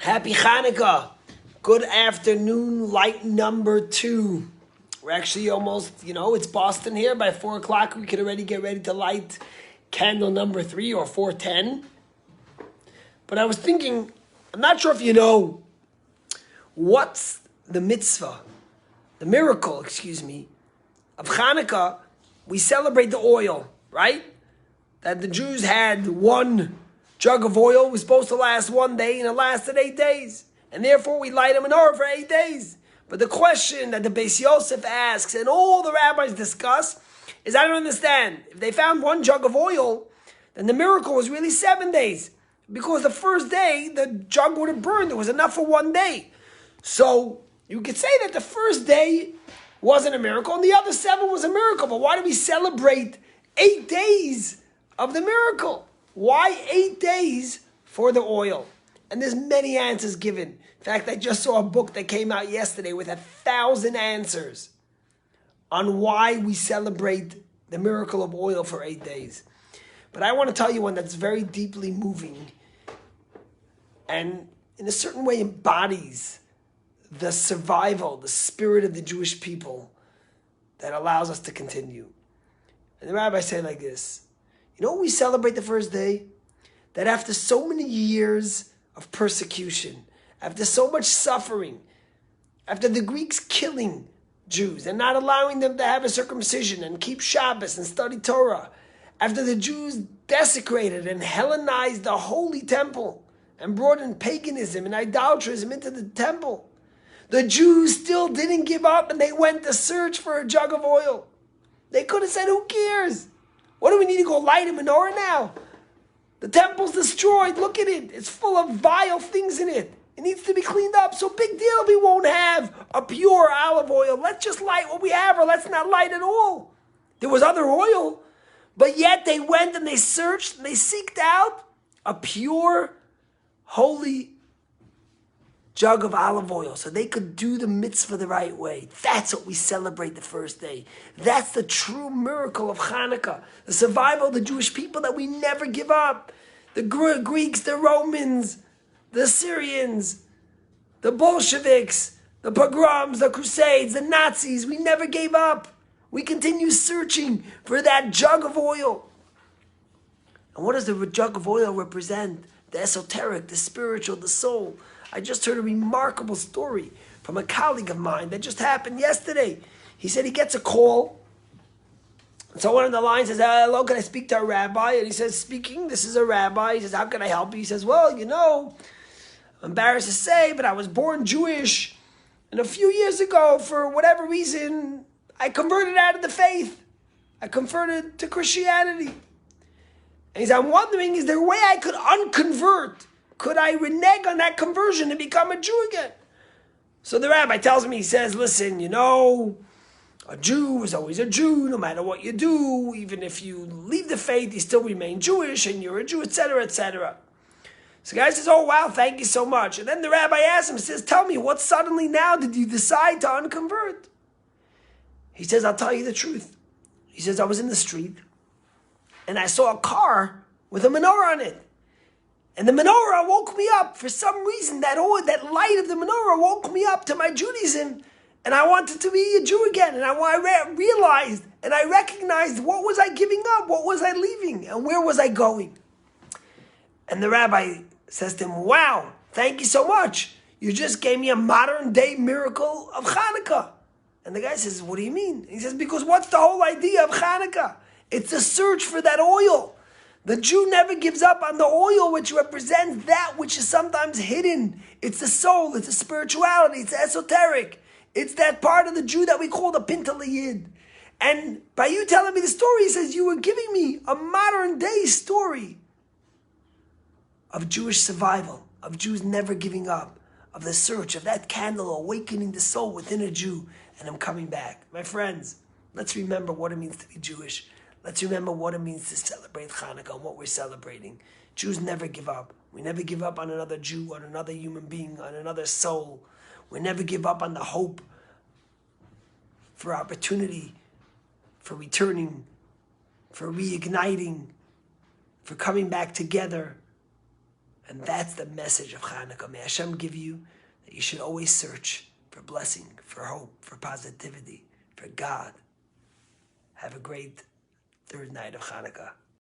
Happy Hanukkah. Good afternoon, light number 2. We're actually almost, it's Boston here. By 4 o'clock, we could already get ready to light candle number 3 or 410. But I was thinking, I'm not sure if you know, what's the mitzvah, the miracle, of Hanukkah. We celebrate the oil, right? That the Jews had one jug of oil was supposed to last 1 day and it lasted 8 days. And therefore we light a menorah for 8 days. But the question that the Beis Yosef asks and all the rabbis discuss is, I don't understand. If they found one jug of oil, then the miracle was really 7 days. Because the first day, the jug would have burned. It was enough for 1 day. So you could say that the first day wasn't a miracle and the other 7 was a miracle. But why do we celebrate 8 days of the miracle? Why 8 days for the oil? And there's many answers given. In fact, I just saw a book that came out yesterday with 1,000 answers on why we celebrate the miracle of oil for 8 days. But I want to tell you one that's very deeply moving and in a certain way embodies the survival, the spirit of the Jewish people that allows us to continue. And the rabbi said like this, you know what we celebrate the first day? That after so many years of persecution, after so much suffering, after the Greeks killing Jews and not allowing them to have a circumcision and keep Shabbos and study Torah, after the Jews desecrated and Hellenized the holy temple and brought in paganism and idolatrism into the temple, the Jews still didn't give up and they went to search for a jug of oil. They could have said, who cares? What do we need to go light a menorah now? The temple's destroyed. Look at it. It's full of vile things in it. It needs to be cleaned up. So big deal. We won't have a pure olive oil. Let's just light what we have, or let's not light at all. There was other oil, but yet they went and they searched and they seeked out a pure, holy jug of olive oil so they could do the mitzvah the right way. That's what we celebrate the first day. That's the true miracle of Hanukkah, the survival of the Jewish people, that we never give up. The Greeks, the Romans, the Assyrians, the Bolsheviks, the pogroms, the Crusades, the Nazis, we never gave up. We continue searching for that jug of oil. And what does the jug of oil represent? The esoteric, the spiritual, the soul. I just heard a remarkable story from a colleague of mine that just happened yesterday. He said he gets a call. And someone on the line says, hello, can I speak to a rabbi? And he says, speaking, this is a rabbi. He says, how can I help you? He says, well, I'm embarrassed to say, but I was born Jewish. And a few years ago, for whatever reason, I converted out of the faith. I converted to Christianity. And he said, I'm wondering, is there a way I could unconvert? Could I renege on that conversion and become a Jew again? So the rabbi tells me, he says, listen, a Jew is always a Jew, no matter what you do. Even if you leave the faith, you still remain Jewish and you're a Jew, etc., etc. So the guy says, oh, wow, thank you so much. And then the rabbi asks him, says, tell me, what suddenly now did you decide to unconvert? He says, I'll tell you the truth. He says, I was in the street and I saw a car with a menorah on it. And the menorah woke me up. For some reason, that light of the menorah woke me up to my Judaism. And I wanted to be a Jew again. And I realized and I recognized, what was I giving up? What was I leaving? And where was I going? And the rabbi says to him, wow, thank you so much. You just gave me a modern day miracle of Hanukkah. And the guy says, what do you mean? He says, because what's the whole idea of Hanukkah? It's a search for that oil. The Jew never gives up on the oil, which represents that which is sometimes hidden. It's the soul, it's the spirituality, it's the esoteric. It's that part of the Jew that we call the Pintel Yid. And by you telling me the story, he says, you were giving me a modern day story of Jewish survival, of Jews never giving up, of the search, of that candle awakening the soul within a Jew, and I'm coming back. My friends, let's remember what it means to be Jewish. Let's remember what it means to celebrate Hanukkah and what we're celebrating. Jews never give up. We never give up on another Jew, on another human being, on another soul. We never give up on the hope for opportunity, for returning, for reigniting, for coming back together And that's the message of Hanukkah. May Hashem give you that you should always search for blessing, for hope, for positivity, for God. Have a great third night of Hanukkah.